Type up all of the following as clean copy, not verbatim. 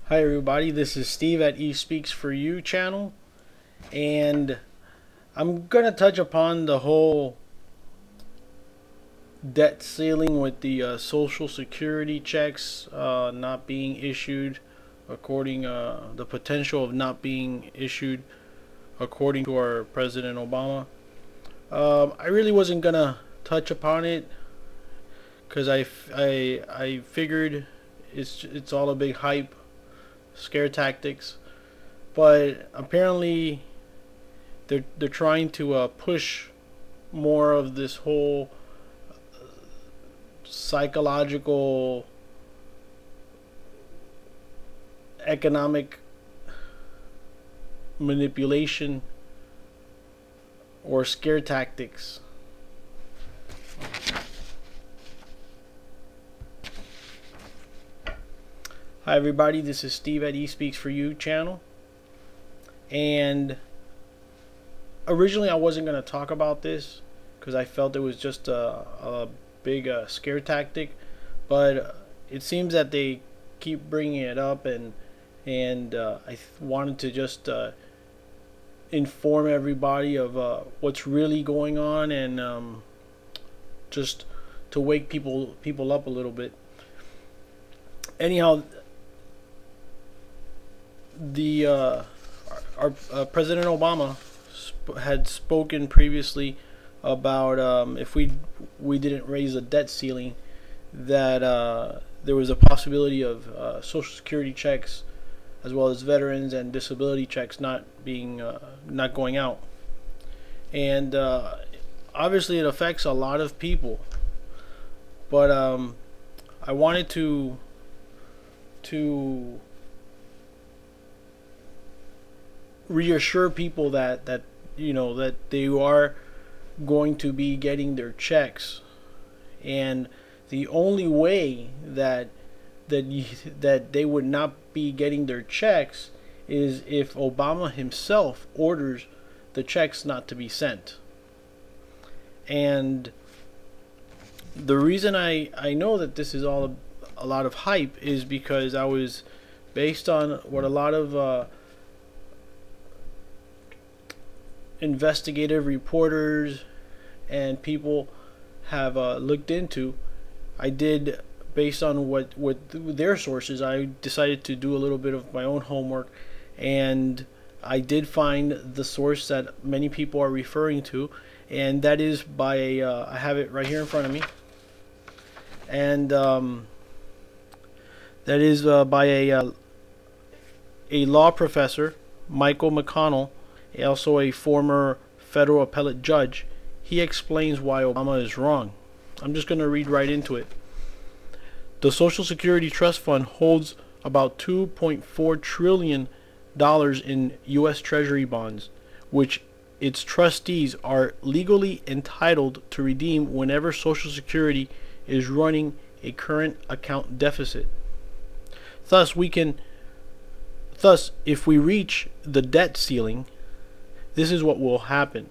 Hi everybody, this is Steve at E Speaks For You channel, and I'm gonna touch upon the whole debt ceiling with the Social Security checks not being issued according the potential of not being issued according to our President Obama. I really wasn't gonna touch upon it because I figured it's all a big hype, scare tactics, but apparently they're trying to push more of this whole psychological economic manipulation or scare tactics. Hi everybody, this is Steve at E Speaks For You channel, and originally I wasn't going to talk about this because I felt it was just a big scare tactic, but it seems that they keep bringing it up, and wanted to just inform everybody of what's really going on, and just to wake people up a little bit. Anyhow, the our President Obama had spoken previously about if we didn't raise the debt ceiling, that there was a possibility of Social Security checks, as well as veterans and disability checks, not going out, and obviously it affects a lot of people. But I wanted to reassure people that they are going to be getting their checks, and the only way that they would not be getting their checks is if Obama himself orders the checks not to be sent. And the reason I know that this is all a lot of hype is because I was based on what a lot of investigative reporters and people have looked into. I did, based on what their sources, I decided to do a little bit of my own homework, and I did find the source that many people are referring to, and that is by I have it right here in front of me, and that is by a law professor, Michael McConnell, also a former federal appellate judge. He explains why Obama is wrong. I'm just going to read right into it. The Social Security Trust Fund holds about $2.4 trillion in U.S. Treasury bonds, which its trustees are legally entitled to redeem whenever Social Security is running a current account deficit. Thus, if we reach the debt ceiling, this is what will happen.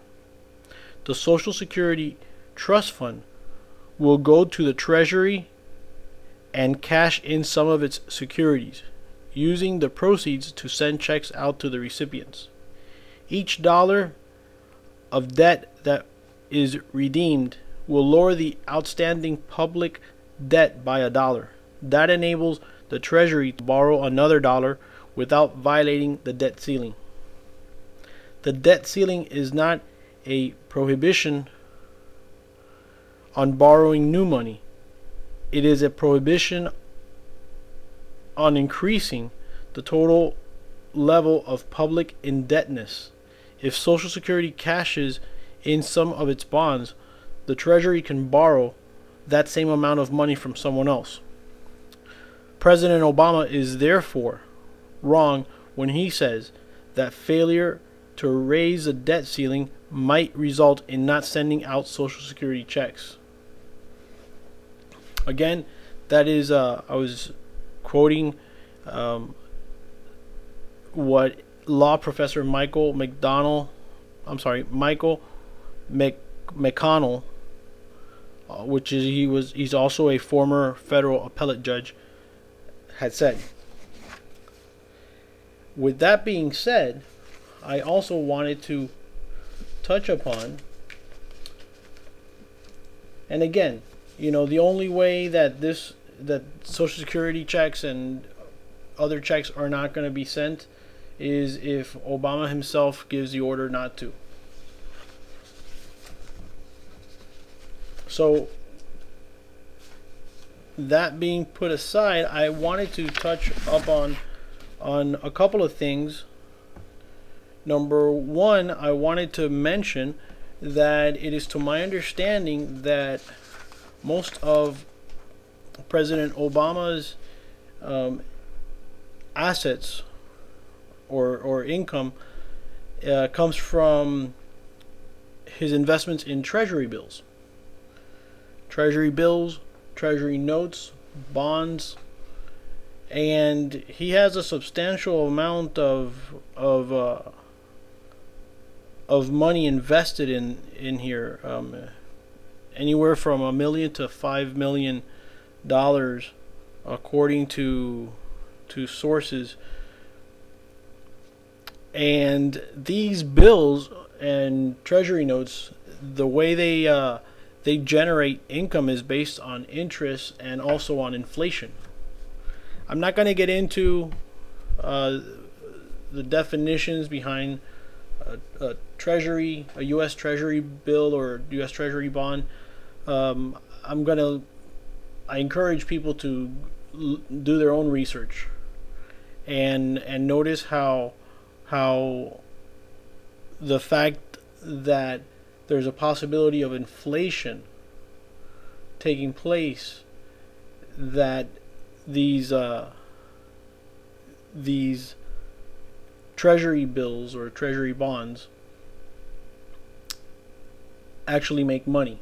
The Social Security Trust Fund will go to the Treasury and cash in some of its securities, using the proceeds to send checks out to the recipients. Each dollar of debt that is redeemed will lower the outstanding public debt by $1. That enables the Treasury to borrow another dollar without violating the debt ceiling. The debt ceiling is not a prohibition on borrowing new money. It is a prohibition on increasing the total level of public indebtedness. If Social Security cashes in some of its bonds, the Treasury can borrow that same amount of money from someone else. President Obama is therefore wrong when he says that failure to raise the debt ceiling might result in not sending out Social Security checks. Again, that is, I was quoting what law professor Michael McConnell, which is he's also a former federal appellate judge, had said. with that being said, I also wanted to touch upon, and again, the only way that Social Security checks and other checks are not going to be sent is if Obama himself gives the order not to. So, that being put aside, I wanted to touch up on a couple of things. Number one, I wanted to mention that it is to my understanding that most of President Obama's assets or income comes from his investments in treasury bills. Treasury bills, treasury notes, bonds, and he has a substantial amount of money invested in here, anywhere from $1 million to $5 million, according to sources. And these bills and treasury notes, the way they generate income is based on interest and also on inflation. I'm not going to get into the definitions behind a U.S. Treasury bill or U.S. Treasury bond. I encourage people to do their own research and notice how the fact that there's a possibility of inflation taking place, that these treasury bills or treasury bonds actually make money.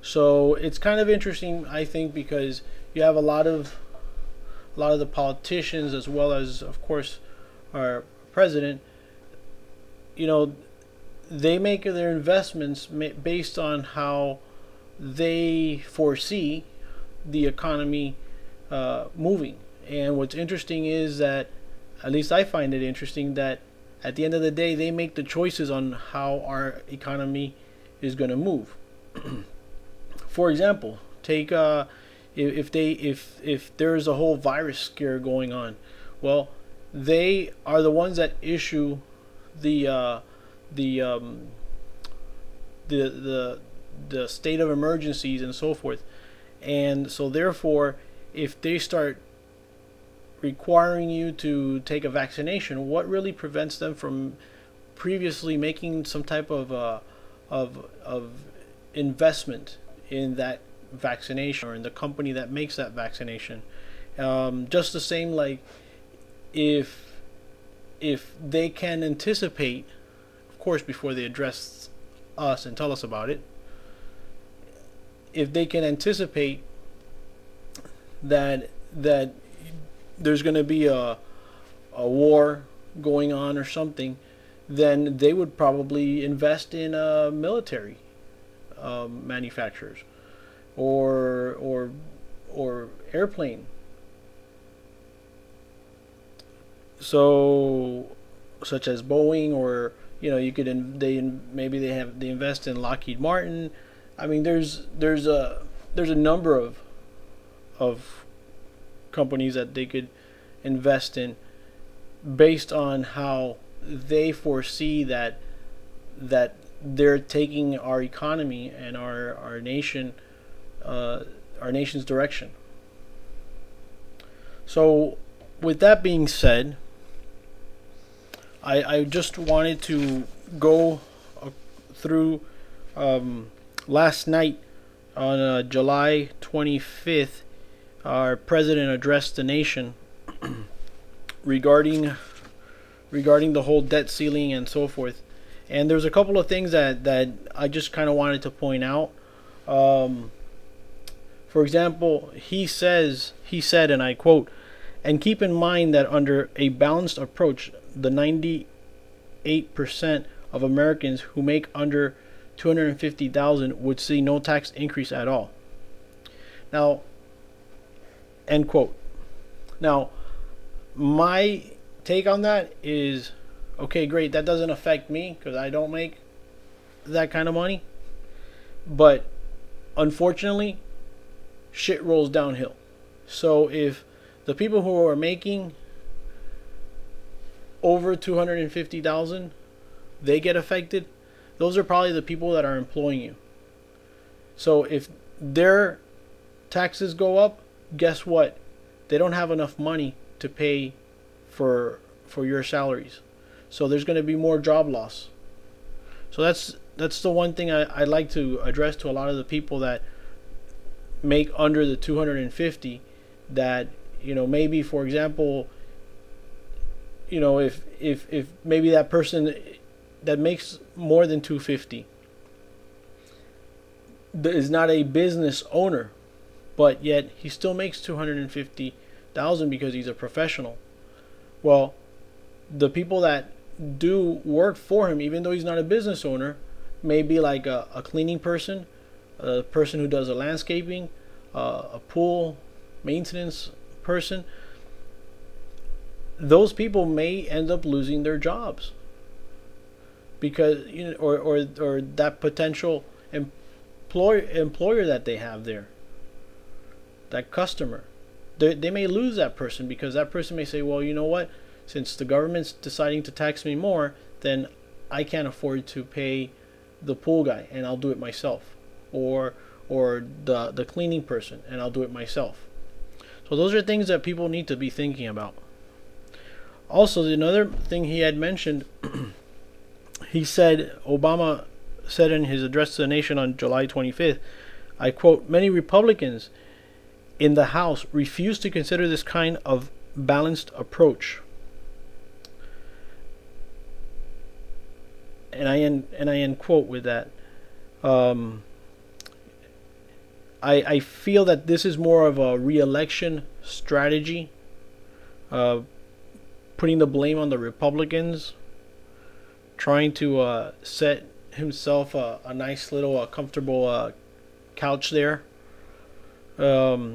So it's kind of interesting, I think, because you have a lot of the politicians, as well as, of course, our president. They make their investments based on how they foresee the economy moving. And what's interesting is that, at least I find it interesting, that at the end of the day, they make the choices on how our economy is going to move. For example, take if there's a whole virus scare going on, well, they are the ones that issue the state of emergencies and so forth. And so therefore, if they start requiring you to take a vaccination, what really prevents them from previously making some type of investment in that vaccination or in the company that makes that vaccination? Just the same, like if they can anticipate, of course, before they address us and tell us about it, if they can anticipate that there's going to be a war going on or something, then they would probably invest in military manufacturers or airplane. So, such as Boeing, or you could they invest in Lockheed Martin. I mean, there's a number of companies that they could invest in based on how they foresee that they're taking our economy and our nation's direction. So, with that being said, I just wanted to go through last night on July 25th. Our president addressed the nation regarding the whole debt ceiling and so forth. And there's a couple of things that I just kind of wanted to point out. For example, he said, and I quote, "And keep in mind that under a balanced approach, the 98% of Americans who make under $250,000 would see no tax increase at all." Now, end quote. Now, my take on that is, okay, great, that doesn't affect me because I don't make that kind of money. But unfortunately, shit rolls downhill. So if the people who are making over 250,000, they get affected, those are probably the people that are employing you. So if their taxes go up, guess what? They don't have enough money to pay for your salaries. So there's going to be more job loss. So that's the one thing I'd like to address to a lot of the people that make under the 250, that, maybe, for example, if maybe that person that makes more than 250 is not a business owner, but yet he still makes 250,000 because he's a professional. Well, the people that do work for him, even though he's not a business owner, may be like a cleaning person, a person who does a landscaping, a pool maintenance person. Those people may end up losing their jobs because or that potential employer that they have there, that customer, they may lose that person because that person may say, well, you know what, since the government's deciding to tax me more, then I can't afford to pay the pool guy and I'll do it myself, or the cleaning person and I'll do it myself. So those are things that people need to be thinking about. Also, another thing he had mentioned, Obama said in his address to the nation on July 25th, I quote, "Many Republicans in the House refuse to consider this kind of balanced approach." And I end quote with that. I feel that this is more of a re-election strategy, putting the blame on the Republicans, trying to set himself a nice little comfortable couch there. That's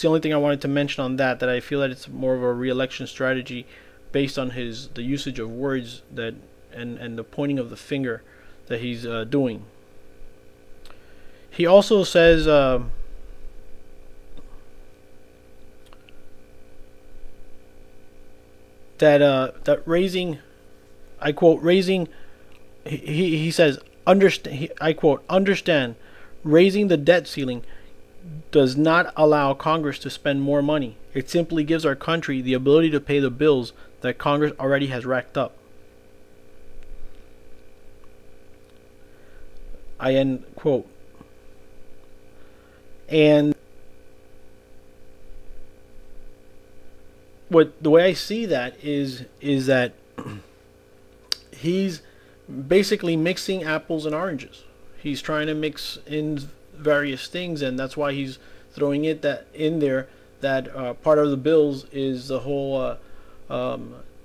the only thing I wanted to mention on that I feel that it's more of a re-election strategy based on the usage of words that and the pointing of the finger that he's doing. He also says that raising, I quote, raising, he says, I quote, "Understand, raising the debt ceiling does not allow Congress to spend more money. It simply gives our country the ability to pay the bills that Congress already has racked up." I end quote. And the way I see that is that he's basically mixing apples and oranges. He's trying to mix in various things, and that's why he's throwing it that in there that part of the bills is the whole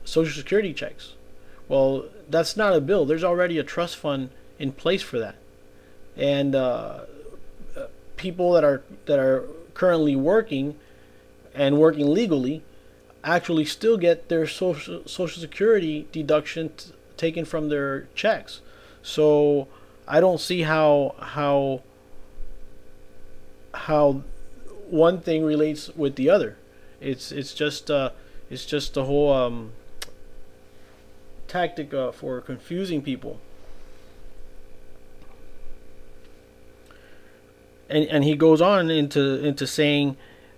Social Security checks. Well, that's not a bill. There's already a trust fund in place for that, and people that are currently working and working legally actually still get their social security deduction taken from their checks. So I don't see how one thing relates with the other. It's just the whole tactic for confusing people. And he goes on into saying,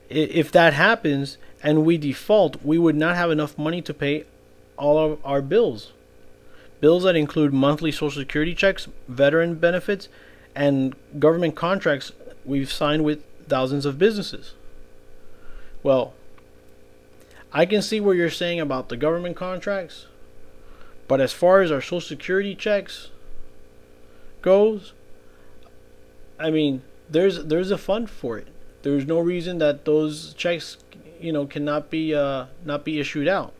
if that happens and we default, we would not have enough money to pay all of our bills that include monthly Social Security checks, veteran benefits, and government contracts we've signed with thousands of businesses. Well, I can see what you're saying about the government contracts, but as far as our Social Security checks goes, I mean, there's a fund for it. There's no reason that those checks, cannot be issued out.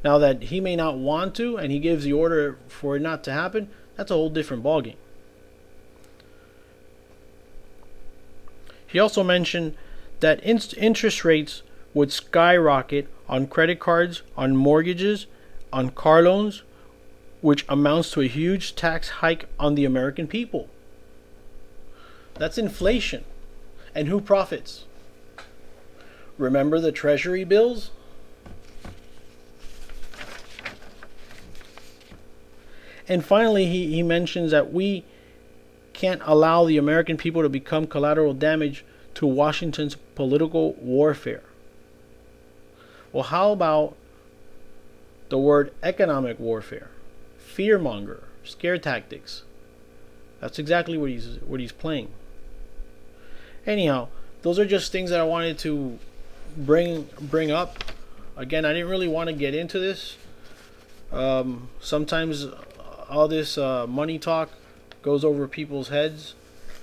Now that he may not want to, and he gives the order for it not to happen, that's a whole different ballgame. He also mentioned that interest rates would skyrocket on credit cards, on mortgages, on car loans, which amounts to a huge tax hike on the American people. That's inflation. And who profits? Remember the Treasury bills? And finally, he mentions that we can't allow the American people to become collateral damage to Washington's political warfare. Well, how about the word economic warfare? Fearmonger, scare tactics. That's exactly what he's playing. Anyhow, those are just things that I wanted to bring up. Again, I didn't really want to get into this. Sometimes all this money talk goes over people's heads,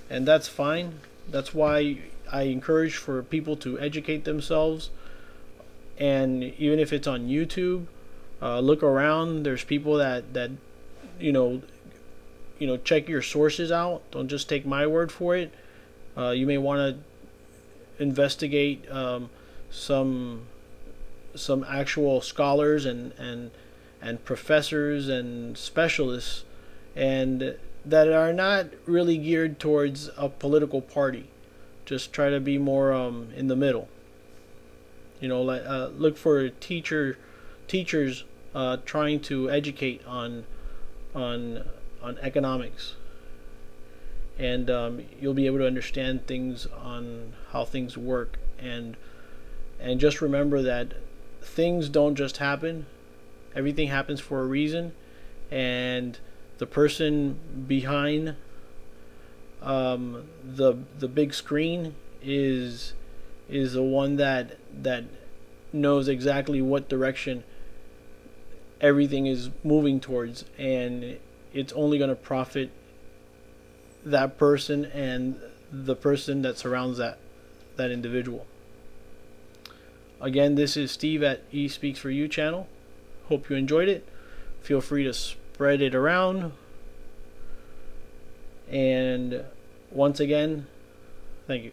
and that's fine. That's why I encourage for people to educate themselves. And even if it's on YouTube, look around. There's people that check your sources out. Don't just take my word for it. You may want to investigate some actual scholars and professors and specialists, and that are not really geared towards a political party. Just try to be more in the middle. Look for teachers trying to educate on economics, and you'll be able to understand things on how things work, and just remember that things don't just happen. Everything happens for a reason, and the person behind the big screen is the one that knows exactly what direction everything is moving towards, and it's only going to profit that person and the person that surrounds that individual. Again, this is Steve at E Speaks For You channel. Hope you enjoyed it. Feel free to spread it around. And once again, thank you.